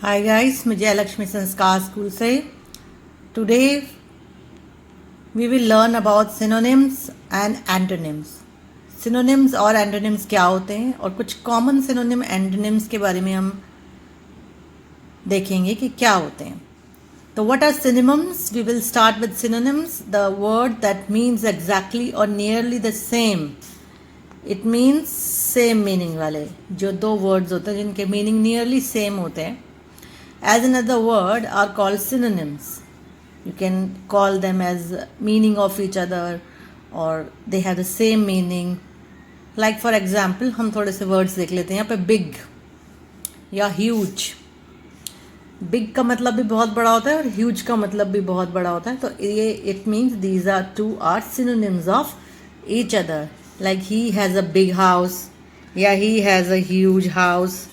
Hi guys, मैं जयलक्ष्मी संस्कार school से. Today we will learn about synonyms and antonyms. Synonyms और antonyms क्या होते हैं और कुछ common synonym antonyms के बारे में हम देखेंगे कि क्या होते हैं. तो what are synonyms? We will start with synonyms, the word that means exactly or nearly the same. It means same meaning वाले जो दो words होते हैं जिनके meaning nearly same होते हैं. As another word are called synonyms. You can call them as meaning of each other or they have the same meaning. Like for example, हम थोड़े से words देख लेते हैं यहाँ पे big या huge. Big का मतलब भी बहुत बड़ा होता है और huge का मतलब भी बहुत बड़ा होता है. तो ये it means these are two are synonyms of each other. Like he has a big house या he has a huge house.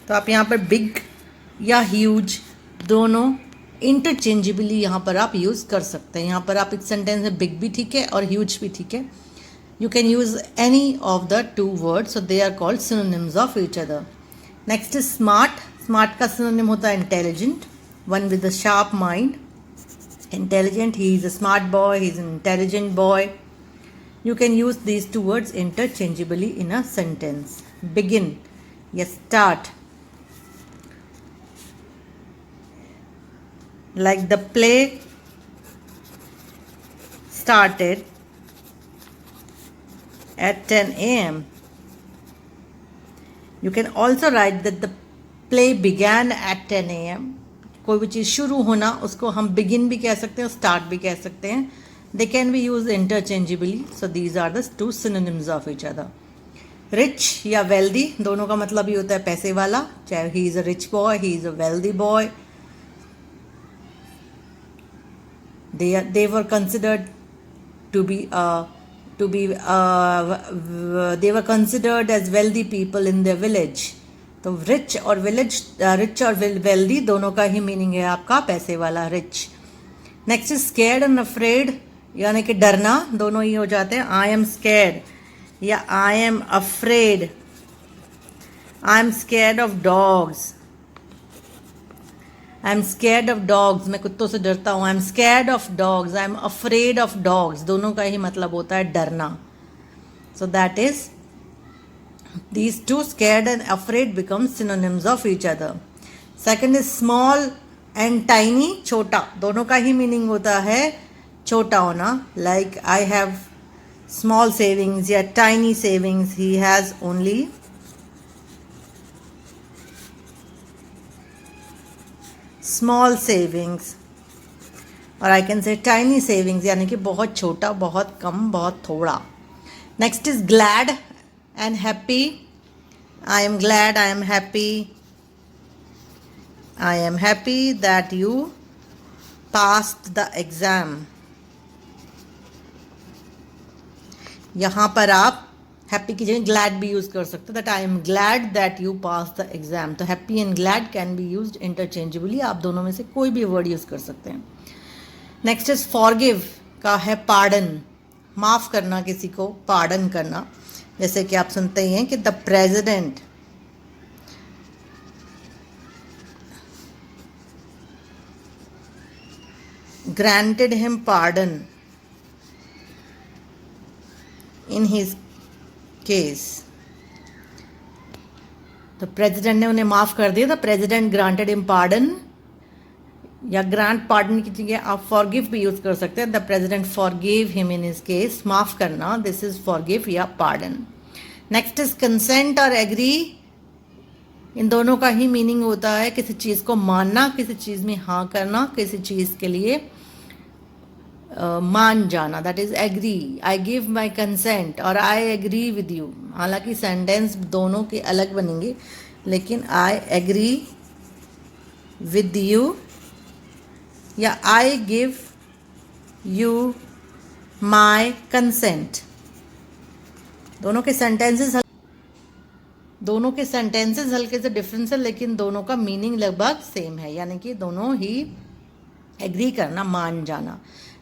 तो आप यहाँ पर बिग या ह्यूज दोनों इंटरचेंजेबली यहाँ पर आप यूज़ कर सकते हैं. यहाँ पर आप इस सेंटेंस में बिग भी ठीक है और ह्यूज भी ठीक है. You can use any of the two words, so they are called synonyms of each other. Next is smart. Smart का सिनोनिम होता है intelligent, one with a sharp mind. Intelligent, he is a smart boy, he is an intelligent boy. You can use these two words interchangeably in a sentence. Begin या start, like the play started at 10 a.m. You can also write that the play began at 10 a.m. कोई भी चीज़ शुरू होना उसको हम begin भी कह सकते हैं और start भी कह सकते हैं. They can be used interchangeably. So these are the two synonyms of each other. Rich या wealthy दोनों का मतलब ही होता है पैसे वाला. चाहे he is a rich boy, he is a wealthy boy. They were considered to be they were considered as wealthy people in their village. तो rich और village, rich और wealthy दोनों का ही meaning है आपका पैसे वाला rich. Next is scared and afraid, यानी कि डरना दोनों ही हो जाते हैं. I am scared या I am afraid. I am scared of dogs. I am scared of dogs, मैं कुत्तों से डरता हूँ. I am scared of dogs, I am afraid of dogs, दोनों का ही मतलब होता है डरना. So that is these two, scared and afraid, become synonyms of each other. Second is small and tiny, छोटा, दोनों का ही मीनिंग होता है छोटा होना. Like I have small savings या tiny savings, he has only small savings. और आई कैन से टाइनी सेविंग्स, यानी कि बहुत छोटा, बहुत कम, बहुत थोड़ा. Next is glad and happy. I am glad, I am happy. I am happy that you passed the exam. यहाँ पर आप हैप्पी की जगह ग्लैड भी यूज कर सकते हो. That I am glad that you pass the exam. तो happy and glad can be used interchangeably. आप दोनों में से कोई भी वर्ड यूज कर सकते हैं. नेक्स्ट इज फॉरगिव का है पार्डन, माफ करना किसी को, पार्डन करना. जैसे कि आप सुनते ही हैं कि the president granted him pardon in his case. तो प्रेसिडेंट ने उन्हें माफ कर दिया. The president granted him pardon, या ग्रांट पार्डन की जगह आप फॉरगिव भी यूज कर सकते हैं. The president forgive him in his case, माफ करना, दिस इज फॉरगिव या पार्डन. नेक्स्ट इज कंसेंट और एग्री. इन दोनों का ही मीनिंग होता है किसी चीज को मानना, किसी चीज में हाँ करना, किसी चीज के लिए मान जाना. That is agree. I give my consent और आई एग्री विद यू. हालांकि सेंटेंस दोनों के अलग बनेंगे, लेकिन आई एग्री विद यू या I give you my consent. दोनों के सेंटेंसेस हल्के से डिफरेंस है, लेकिन दोनों का मीनिंग लगभग सेम है, यानी कि दोनों ही एग्री करना, मान जाना.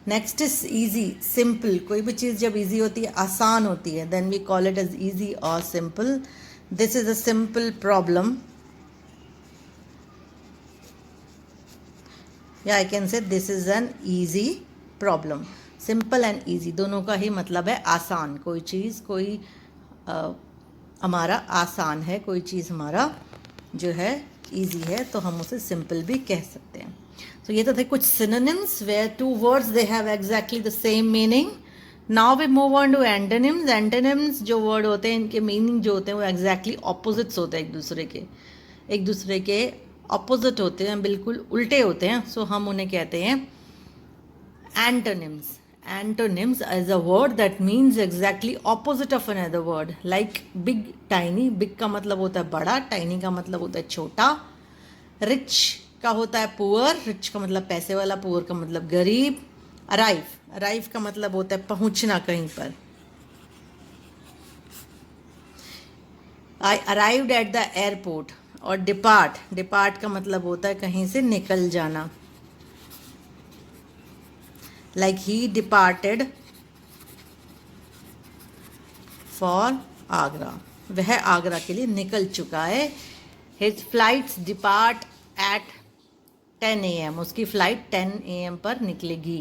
Next is easy, simple. कोई भी चीज़ जब ईजी होती है, आसान होती है, then we call it as easy और simple. This is a simple problem. या I can say this is an easy problem. Simple and easy दोनों का ही मतलब है आसान. कोई चीज़ कोई हमारा आसान है, कोई चीज़ हमारा जो है ईजी है, तो हम उसे सिंपल भी कह सकते हैं. तो ये तो थे कुछ synonyms where two words they have exactly the same meaning. Now we move on to antonyms. Antonyms जो वर्ड होते हैं इनके मीनिंग जो होते हैं वो एग्जैक्टली ऑपोजिट्स होते हैं एक दूसरे के ऑपोजिट होते हैं, बिल्कुल उल्टे होते हैं. सो हम उन्हें कहते हैं antonyms. Antonyms is a word that means exactly opposite of another word, like big, tiny. Big का मतलब होता है बड़ा, tiny का मतलब होता है छोटा. Rich का होता है poor, rich का मतलब पैसे वाला, poor का मतलब गरीब. Arrive का मतलब होता है पहुंचना कहीं पर. I arrived at the airport. और depart का मतलब होता है कहीं से निकल जाना. Like he departed for Agra. वह आगरा के लिए निकल चुका है. His flights depart at 10 AM. उसकी फ्लाइट 10 AM पर निकलेगी.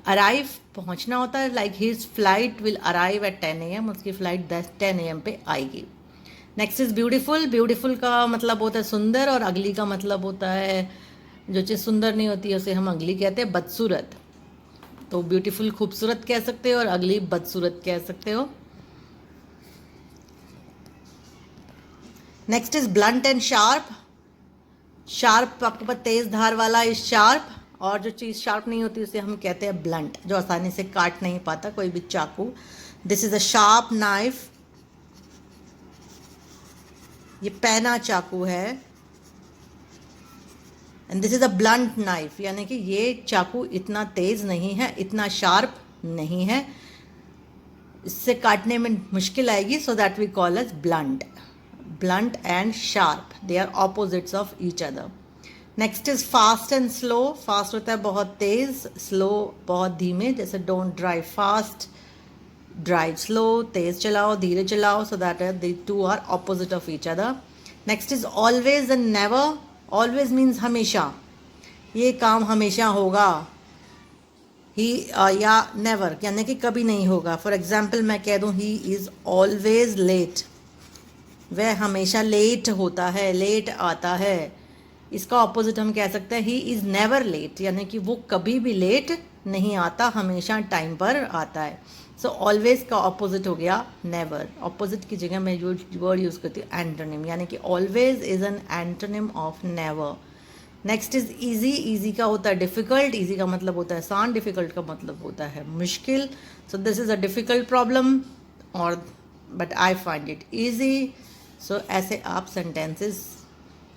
Arrive पहुंचना होता है. Like his flight will arrive at 10 AM. उसकी फ्लाइट 10 AM पे आएगी. Next is beautiful. ब्यूटीफुल का मतलब होता है सुंदर, और अगली का मतलब होता है जो चीज़ सुंदर नहीं होती है उसे हम अगली कहते हैं बदसूरत. तो ब्यूटीफुल खूबसूरत कह सकते हो और अगली बदसूरत कह सकते हो. Next is blunt and sharp. Sharp आपके पास तेज धार वाला इज शार्प, और जो चीज़ शार्प नहीं होती उसे हम कहते हैं ब्लंट, जो आसानी से काट नहीं पाता कोई भी चाकू. This is a sharp knife. ये पैना चाकू है. And this is a blunt knife, यानी कि ये चाकू इतना तेज नहीं है, इतना शार्प नहीं है, इससे काटने में मुश्किल आएगी. So that we call as blunt. Blunt and sharp, they are opposites of each other. Next is fast and slow. Fast होता है बहुत तेज, स्लो बहुत धीमे. जैसे don't drive fast, drive slow. तेज चलाओ, धीरे चलाओ. So that the two are opposite of each other. Next is always and never. Always means हमेशा, ये काम हमेशा होगा. ही या नेवर यानी कि कभी नहीं होगा. फॉर एग्जाम्पल मैं कह दूँ ही इज़ ऑलवेज लेट. वह हमेशा लेट होता है, लेट आता है. इसका ऑपोजिट हम कह सकते हैं ही इज़ नेवर लेट, यानी कि वो कभी भी लेट नहीं आता, हमेशा टाइम पर आता है. सो ऑलवेज का ऑपोजिट हो गया नेवर. ऑपोजिट की जगह मैं वर्ड यूज़ करती हूँ एंटोनिम, यानी कि always is an antonym of never. Next is easy. Easy का होता है डिफ़िकल्ट. ईजी का मतलब होता है आसान, डिफ़िकल्ट का मतलब होता है मुश्किल. So this is a difficult problem, और but I find it easy. So ऐसे आप सेंटेंसेस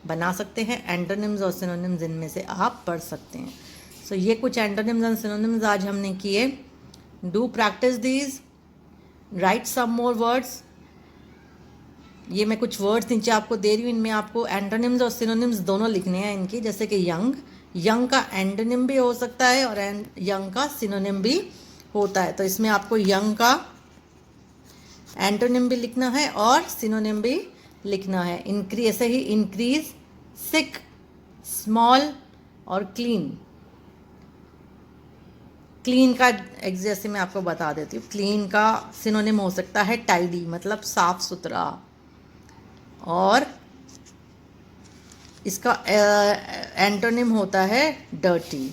बना सकते हैं. एंटोनिम्स और सिनोनिम्स इनमें से आप पढ़ सकते हैं. सो ये कुछ एंटोनिम्स एंड सिनोनिम्स आज हमने किए. Do practice these. Write some more words. ये मैं कुछ वर्ड्स नीचे आपको दे रही हूँ, इनमें आपको एंटोनिम्स और सिनोनिम्स दोनों लिखने हैं इनकी. जैसे कि यंग का एंटोनिम भी हो सकता है और यंग का सिनोनिम भी होता है. तो इसमें आपको यंग का एंटोनिम भी लिखना है और सिनोनिम भी लिखना है. ऐसे ही इंक्रीज, सिक, स्मॉल और क्लीन. क्लीन का जैसे मैं आपको बता देती हूँ, क्लीन का सिनोनिम हो सकता है टाइडी, मतलब साफ सुथरा. और इसका एंटोनिम होता है डर्टी.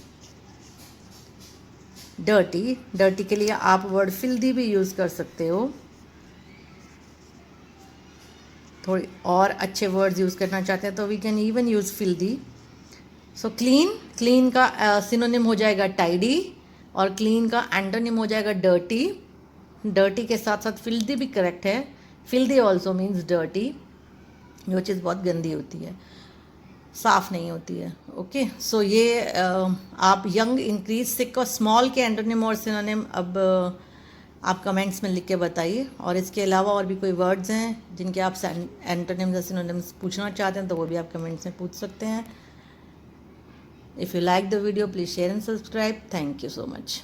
डर्टी के लिए आप वर्ड फिल्दी भी यूज़ कर सकते हो. थोड़ी और अच्छे वर्ड्स यूज़ करना चाहते हैं तो we can even use filthy. So clean का सिनोनिम हो जाएगा टाइडी, और क्लीन का एंटोनिम हो जाएगा डर्टी. डर्टी के साथ साथ फिल्दी भी करेक्ट है. फिल्दी ऑल्सो मीन्स डर्टी, जो चीज़ बहुत गंदी होती है, साफ़ नहीं होती है. ओके, सो ये आप यंग, इंक्रीज, सिक और स्मॉल के एंटोनिम और सिनोनिम अब आप कमेंट्स में लिख के बताइए. और इसके अलावा और भी कोई वर्ड्स हैं जिनके आप एंटोनिम्स या सिनोनिम्स पूछना चाहते हैं तो वो भी आप कमेंट्स में पूछ सकते हैं. If you like the video, please share and subscribe. Thank you so much.